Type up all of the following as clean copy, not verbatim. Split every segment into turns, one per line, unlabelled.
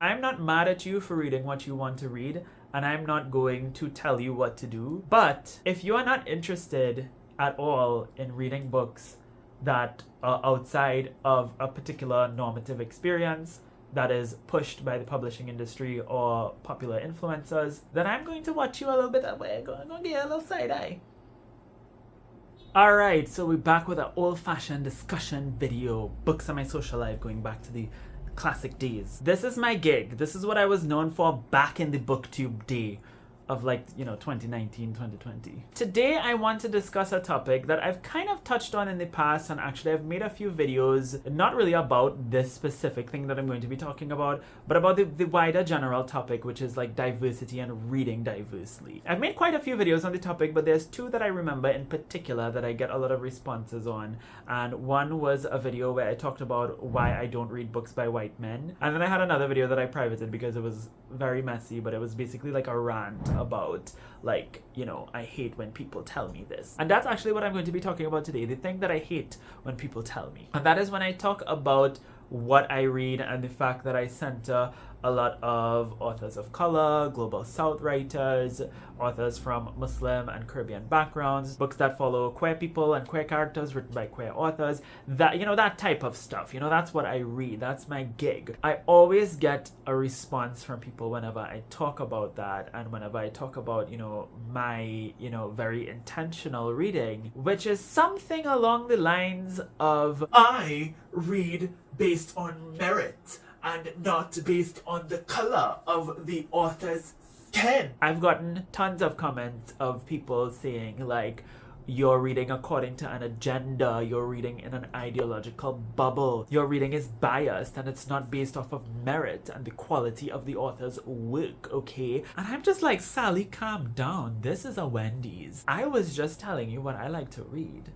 I'm not mad at you for reading what you want to read, and I'm not going to tell you what to do. But if you are not interested at all in reading books that are outside of a particular normative experience that is pushed by the publishing industry or popular influencers, then I'm going to watch you a little bit that way. I'm going to give you a little side eye. Alright, so we're back with an old-fashioned discussion video. Books on my social life, going back to the classic days. This is my gig. This is what I was known for back in the booktube day of 2019, 2020. Today I want to discuss a topic that I've kind of touched on in the past, and actually I've made a few videos, not really about this specific thing that I'm going to be talking about, but about the wider general topic, which is like diversity and reading diversely. I've made quite a few videos on the topic, but there's two that I remember in particular that I get a lot of responses on, and one was a video where I talked about why I don't read books by white men, and then I had another video that I privated because it was very messy, but it was basically like a rant about I hate when people tell me this. And that's actually what I'm going to be talking about today, the thing that I hate when people tell me. And that is when I talk about what I read and the fact that I center a lot of authors of color, global south writers, authors from Muslim and Caribbean backgrounds, books that follow queer people and queer characters written by queer authors, that type of stuff. That's what I read. That's my gig. I always get a response from people whenever I talk about that, and whenever I talk about, my, very intentional reading, which is something along the lines of, I read based on merit and not based on the color of the author's skin. I've gotten tons of comments of people saying you're reading according to an agenda, you're reading in an ideological bubble, your reading is biased and it's not based off of merit and the quality of the author's work, okay? And I'm just like, Sally, calm down. This is a Wendy's. I was just telling you what I like to read.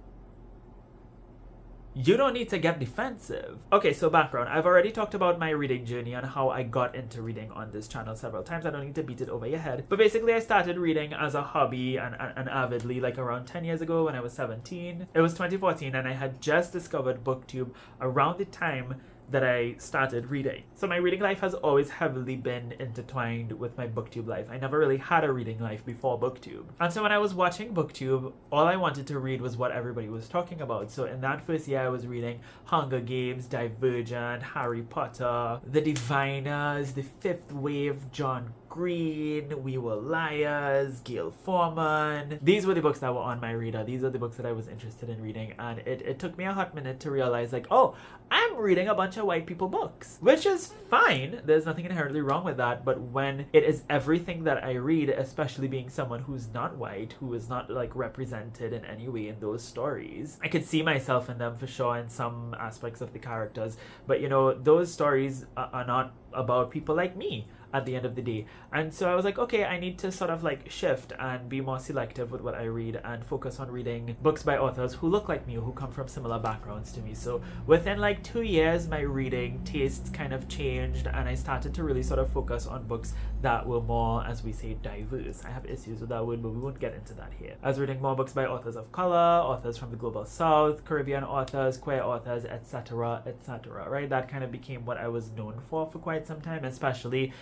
You don't need to get defensive. Okay, so background. I've already talked about my reading journey and how I got into reading on this channel several times. I don't need to beat it over your head. But basically, I started reading as a hobby and avidly around 10 years ago when I was 17. It was 2014 and I had just discovered BookTube around the time that I started reading. So my reading life has always heavily been intertwined with my BookTube life. I never really had a reading life before BookTube. And so when I was watching BookTube, all I wanted to read was what everybody was talking about. So in that first year, I was reading Hunger Games, Divergent, Harry Potter, The Diviners, The Fifth Wave, John Green, We Were Liars, Gail Forman. These were the books that were on my reader. These are the books that I was interested in reading, and it took me a hot minute to realize oh, I'm reading a bunch of white people books, which is fine. There's nothing inherently wrong with that, but when it is everything that I read, especially being someone who's not white, who is not represented in any way in those stories, I could see myself in them for sure in some aspects of the characters, but those stories are not about people like me at the end of the day. And so I was like, okay, I need to sort of shift and be more selective with what I read and focus on reading books by authors who look like me or who come from similar backgrounds to me. So within 2 years, my reading tastes kind of changed and I started to really sort of focus on books that were more, as we say, diverse. I have issues with that word, but we won't get into that here. I was reading more books by authors of color, authors from the global south, Caribbean authors, queer authors, etc., etc., right? That kind of became what I was known for quite some time, especially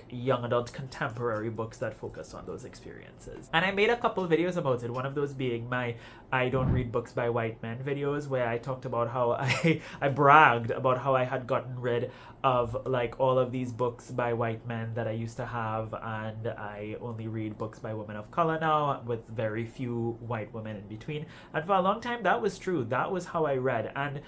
young adult contemporary books that focus on those experiences. And I made a couple videos about it, one of those being my I don't read books by white men videos, where I talked about how I bragged about how I had gotten rid of all of these books by white men that I used to have, and I only read books by women of color now, with very few white women in between. And for a long time that was true. That was how I read, and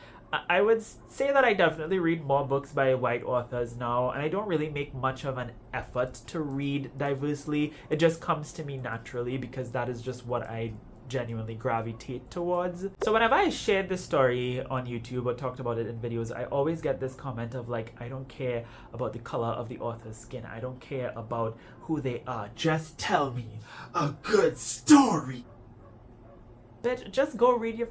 I would say that I definitely read more books by white authors now, and I don't really make much of an effort to read diversely. It just comes to me naturally because that is just what I genuinely gravitate towards. So whenever I shared this story on YouTube or talked about it in videos, I always get this comment of I don't care about the color of the author's skin. I don't care about who they are. Just tell me a good story. Bitch, just go read your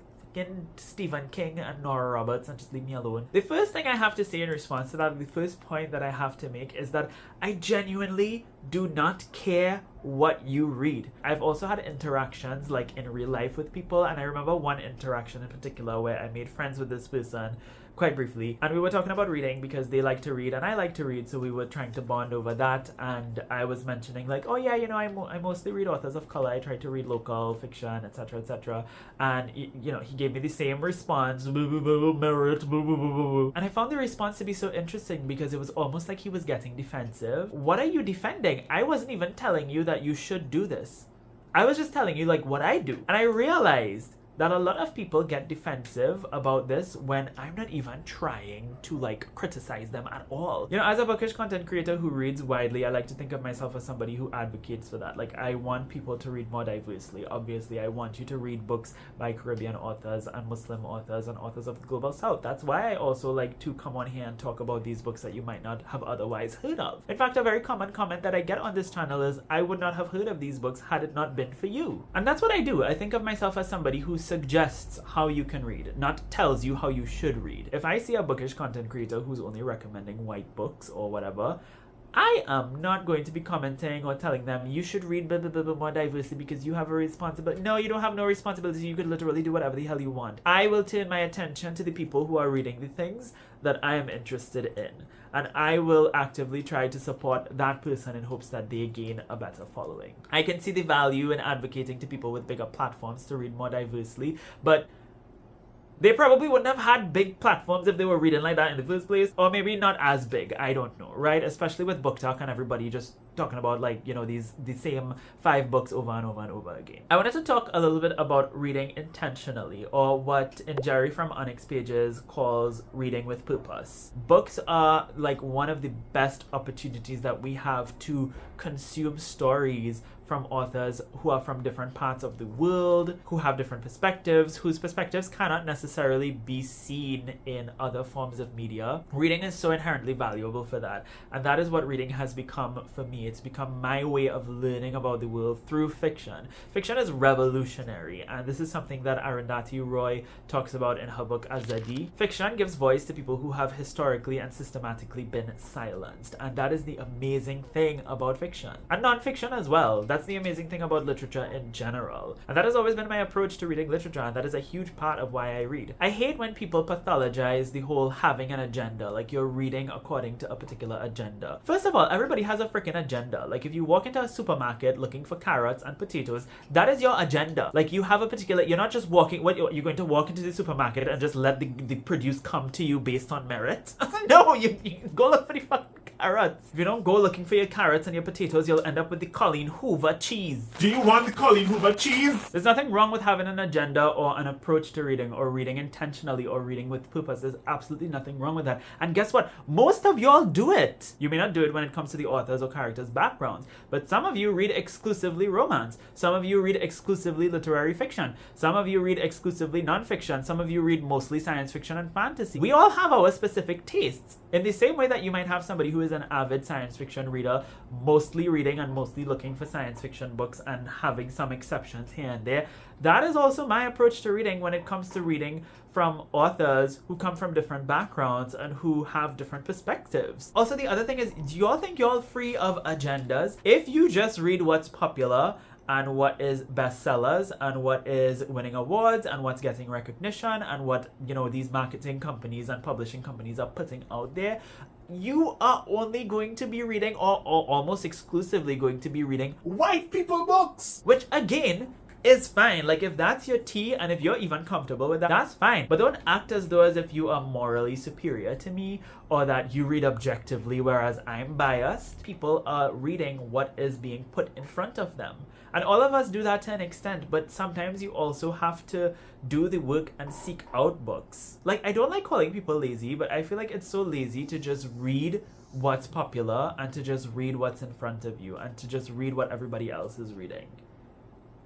Stephen King and Nora Roberts and just leave me alone. The first thing I have to say in response to that, the first point that I have to make, is that I genuinely do not care what you read. I've also had interactions in real life with people, and I remember one interaction in particular where I made friends with this person quite briefly, and we were talking about reading because they like to read and I like to read, so we were trying to bond over that. And I was mentioning like, oh yeah, I mostly read authors of color. I try to read local fiction, etc., etc. And he gave me the same response, merit, and I found the response to be so interesting because it was almost like he was getting defensive. What are you defending? I wasn't even telling you that you should do this. I was just telling you like what I do. And I realized that a lot of people get defensive about this when I'm not even trying to like criticize them at all. As a bookish content creator who reads widely, I like to think of myself as somebody who advocates for that. Like, I want people to read more diversely. Obviously, I want you to read books by Caribbean authors and Muslim authors and authors of the Global South. That's why I also like to come on here and talk about these books that you might not have otherwise heard of. In fact, a very common comment that I get on this channel is, I would not have heard of these books had it not been for you. And that's what I do. I think of myself as somebody who suggests how you can read, not tells you how you should read. If I see a bookish content creator who's only recommending white books or whatever, I am not going to be commenting or telling them you should read blah, blah, blah, blah, more diversely because you have a responsibility. No, you don't have no responsibility. You could literally do whatever the hell you want. I will turn my attention to the people who are reading the things that I am interested in. And I will actively try to support that person in hopes that they gain a better following. I can see the value in advocating to people with bigger platforms to read more diversely, but they probably wouldn't have had big platforms if they were reading like that in the first place. Or maybe not as big. I don't know, right? Especially with Book Talk and everybody just talking about the same 5 books over and over and over again. I wanted to talk a little bit about reading intentionally, or what in Jerry from Onyx Pages calls reading with purpose. Books are like one of the best opportunities that we have to consume stories from authors who are from different parts of the world, who have different perspectives, whose perspectives cannot necessarily be seen in other forms of media. Reading is so inherently valuable for that. And that is what reading has become for me. It's become my way of learning about the world through fiction. Fiction is revolutionary, and this is something that Arundhati Roy talks about in her book Azadi. Fiction gives voice to people who have historically and systematically been silenced, and that is the amazing thing about fiction. And non-fiction as well. That's the amazing thing about literature in general. And that has always been my approach to reading literature, and that is a huge part of why I read. I hate when people pathologize the whole having an agenda, like you're reading according to a particular agenda. First of all, everybody has a freaking agenda. Like if you walk into a supermarket looking for carrots and potatoes, that is your agenda. Like you have a particular, you're not just walking, you're going to walk into the supermarket and just let the produce come to you based on merit? No, you go look for the fucking carrots. If you don't go looking for your carrots and your potatoes, you'll end up with the Colleen Hoover cheese.
Do you want the Colleen Hoover cheese?
There's nothing wrong with having an agenda or an approach to reading, or reading intentionally, or reading with purpose. There's absolutely nothing wrong with that. And guess what? Most of y'all do it. You may not do it when it comes to the authors or characters' backgrounds, but some of you read exclusively romance. Some of you read exclusively literary fiction. Some of you read exclusively non-fiction. Some of you read mostly science fiction and fantasy. We all have our specific tastes. In the same way that you might have somebody who is an avid science fiction reader, mostly reading and mostly looking for science fiction books and having some exceptions here and there, that is also my approach to reading when it comes to reading from authors who come from different backgrounds and who have different perspectives. Also, the other thing is, do y'all think y'all free of agendas? If you just read what's popular and what is bestsellers and what is winning awards and what's getting recognition and what, these marketing companies and publishing companies are putting out there, you are only going to be reading, or almost exclusively going to be reading,
white people books!
Which again is fine. Like if that's your tea and if you're even comfortable with that, that's fine. But don't act as though as if you are morally superior to me, or that you read objectively whereas I'm biased. People are reading what is being put in front of them. And all of us do that to an extent, but sometimes you also have to do the work and seek out books. Like, I don't like calling people lazy, but I feel like it's so lazy to just read what's popular and to just read what's in front of you and to just read what everybody else is reading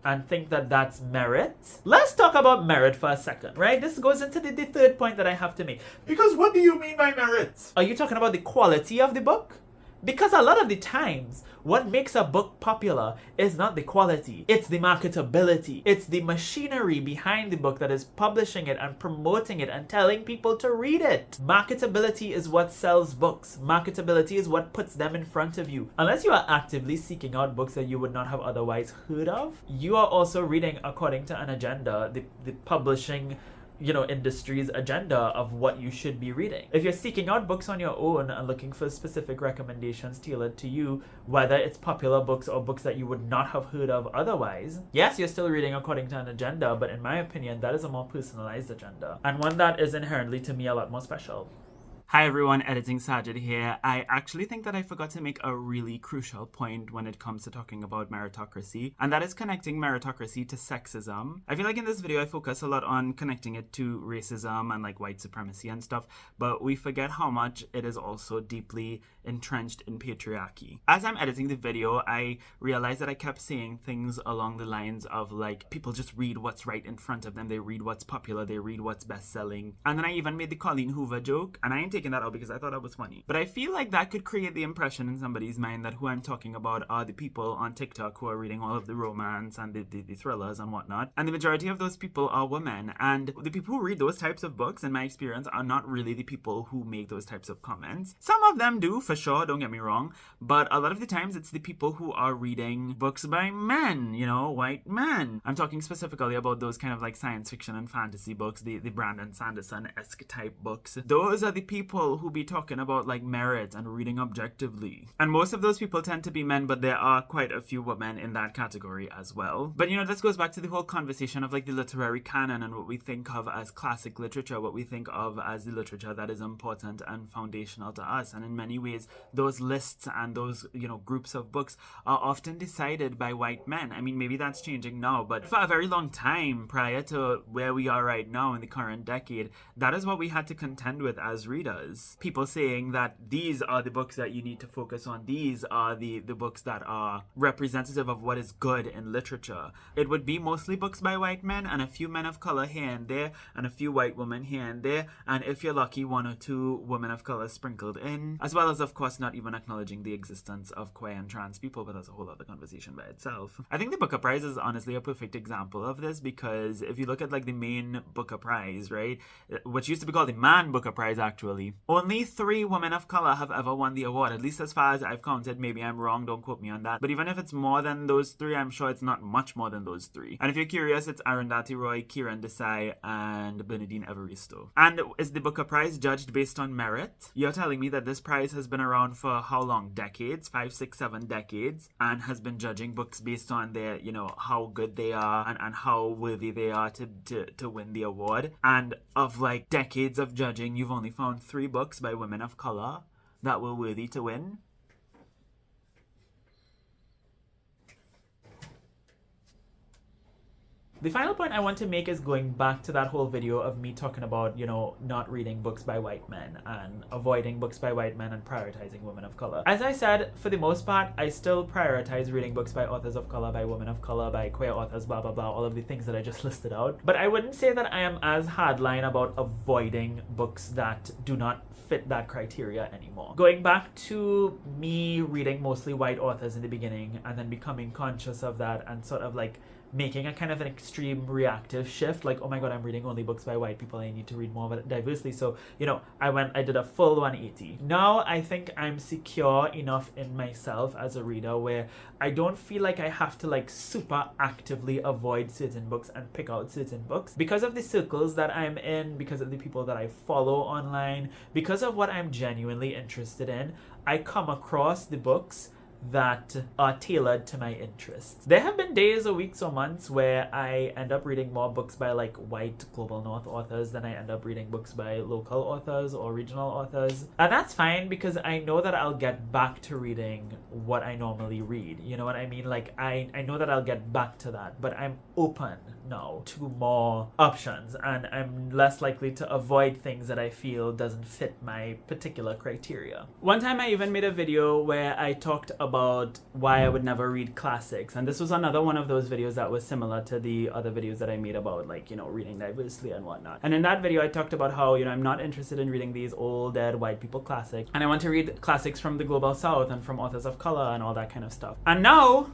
and think that that's merit. Let's talk about merit for a second, right? This goes into the third point that I have to make.
Because what do you mean by merit?
Are you talking about the quality of the book? Because a lot of the times, what makes a book popular is not the quality, it's the marketability. It's the machinery behind the book that is publishing it and promoting it and telling people to read it. Marketability is what sells books. Marketability is what puts them in front of you. Unless you are actively seeking out books that you would not have otherwise heard of, you are also reading according to an agenda. The publishing industry's agenda of what you should be reading. If you're seeking out books on your own and looking for specific recommendations tailored to you, whether it's popular books or books that you would not have heard of otherwise, yes, you're still reading according to an agenda, but in my opinion, that is a more personalized agenda, and one that is inherently, to me, a lot more special. Hi everyone, Editing Sajid here. I actually think that I forgot to make a really crucial point when it comes to talking about meritocracy, and that is connecting meritocracy to sexism. I feel like in this video I focus a lot on connecting it to racism and like white supremacy and stuff, but we forget how much it is also deeply entrenched in patriarchy. As I'm editing the video, I realized that I kept saying things along the lines of like, people just read what's right in front of them, they read what's popular, they read what's best-selling, and then I even made the Colleen Hoover joke, and I ain't taking that out because I thought that was funny. But I feel like that could create the impression in somebody's mind that who I'm talking about are the people on TikTok who are reading all of the romance and the thrillers and whatnot. And the majority of those people are women. And the people who read those types of books, in my experience, are not really the people who make those types of comments. Some of them do, for sure, don't get me wrong. But a lot of the times it's the people who are reading books by men, white men. I'm talking specifically about those kind of like science fiction and fantasy books, the Brandon Sanderson-esque type books. Those are the people who be talking about like merit and reading objectively. And most of those people tend to be men, but there are quite a few women in that category as well. But this goes back to the whole conversation of like the literary canon and what we think of as classic literature, what we think of as the literature that is important and foundational to us. And in many ways, those lists and those, groups of books are often decided by white men. I mean, maybe that's changing now, but for a very long time prior to where we are right now in the current decade, that is what we had to contend with as readers. People saying that these are the books that you need to focus on, these are the books that are representative of what is good in literature. It would be mostly books by white men and a few men of color here and there and a few white women here and there, and if you're lucky, one or two women of color sprinkled in, as well as of course not even acknowledging the existence of queer and trans people, but that's a whole other conversation by itself. I think the Booker Prize is honestly a perfect example of this, because if you look at like the main Booker Prize, right, which used to be called the Man Booker Prize actually, only 3 women of color have ever won the award, at least as far as I've counted. Maybe I'm wrong, don't quote me on that. But even if it's more than those 3, I'm sure it's not much more than those 3. And if you're curious, it's Arundhati Roy, Kiran Desai, and Bernadine Evaristo. And is the Booker Prize judged based on merit? You're telling me that this prize has been around for how long? Decades? 5, 6, 7 decades? And has been judging books based on their, how good they are and how worthy they are to win the award. And of like decades of judging, you've only found 3 books by women of color that were worthy to win. The final point I want to make is going back to that whole video of me talking about, not reading books by white men and avoiding books by white men and prioritizing women of color. As I said, for the most part, I still prioritize reading books by authors of color, by women of color, by queer authors, blah, blah, blah, all of the things that I just listed out. But I wouldn't say that I am as hardline about avoiding books that do not fit that criteria anymore. Going back to me reading mostly white authors in the beginning and then becoming conscious of that and sort of like making a kind of an extreme reactive shift, like, oh my god, I'm reading only books by white people, I need to read more of it diversely. So, I did a full 180. Now I think I'm secure enough in myself as a reader where I don't feel like I have to like super actively avoid certain books and pick out certain books because of the circles that I'm in, because of the people that I follow online, because of what I'm genuinely interested in. I come across the books that are tailored to my interests. There have been days or weeks or months where I end up reading more books by like white global north authors than I end up reading books by local authors or regional authors. And that's fine because I know that I'll get back to reading what I normally read. You know what I mean? Like I know that I'll get back to that, but I'm open now to more options and I'm less likely to avoid things that I feel doesn't fit my particular criteria. One time I even made a video where I talked about why I would never read classics, and this was another one of those videos that was similar to the other videos that I made about like, reading diversely and whatnot. And in that video I talked about how, I'm not interested in reading these old dead white people classics, and I want to read classics from the global south and from authors of color and all that kind of stuff. And now,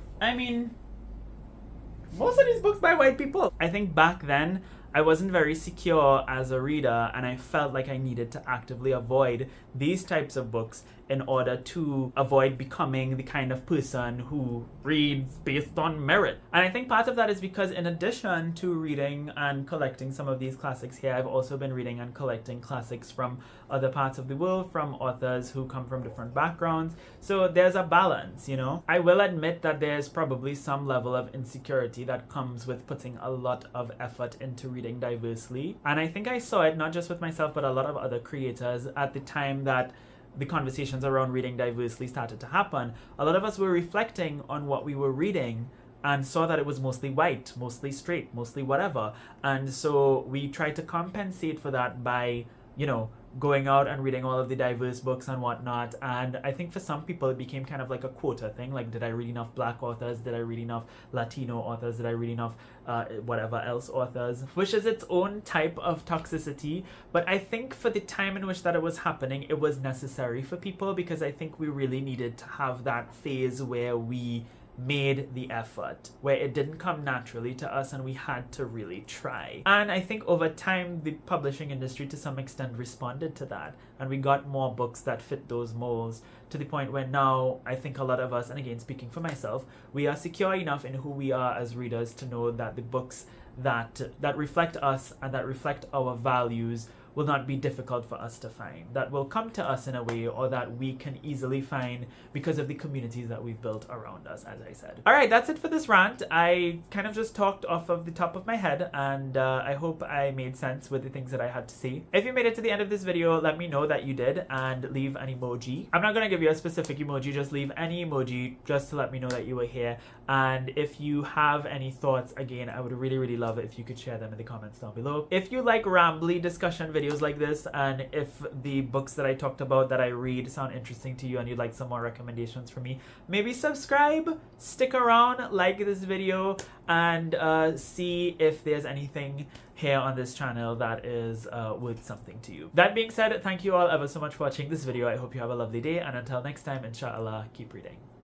most of these books by white people. I think back then I wasn't very secure as a reader and I felt like I needed to actively avoid these types of books in order to avoid becoming the kind of person who reads based on merit. And I think part of that is because in addition to reading and collecting some of these classics here, I've also been reading and collecting classics from other parts of the world, from authors who come from different backgrounds. So there's a balance, you know. I will admit that there's probably some level of insecurity that comes with putting a lot of effort into reading diversely. And I think I saw it not just with myself, but a lot of other creators at the time that the conversations around reading diversely started to happen. A lot of us were reflecting on what we were reading and saw that it was mostly white, mostly straight, mostly whatever. And so we tried to compensate for that by, you know, going out and reading all of the diverse books and whatnot. And I think for some people it became kind of like a quota thing, like, did I read enough Black authors, did I read enough Latino authors, did I read enough whatever else authors, which is its own type of toxicity. But I think for the time in which that it was happening, it was necessary for people, because I think we really needed to have that phase where we made the effort, where it didn't come naturally to us and we had to really try. And I think over time the publishing industry to some extent responded to that, and we got more books that fit those molds, to the point where now I think a lot of us, and again speaking for myself, we are secure enough in who we are as readers to know that the books that reflect us and that reflect our values will not be difficult for us to find, that will come to us in a way, or that we can easily find because of the communities that we've built around us, as I said. All right, that's it for this rant. I kind of just talked off of the top of my head, and I hope I made sense with the things that I had to say. If you made it to the end of this video, let me know that you did, and leave an emoji. I'm not going to give you a specific emoji, just leave any emoji just to let me know that you were here. And if you have any thoughts, again, I would really, really love it if you could share them in the comments down below. If you like rambly discussion videos like this, and if the books that I talked about that I read sound interesting to you and you'd like some more recommendations from me, maybe subscribe, stick around, like this video, and see if there's anything here on this channel that is worth something to you. That being said, thank you all ever so much for watching this video. I hope you have a lovely day, and until next time, inshallah, keep reading.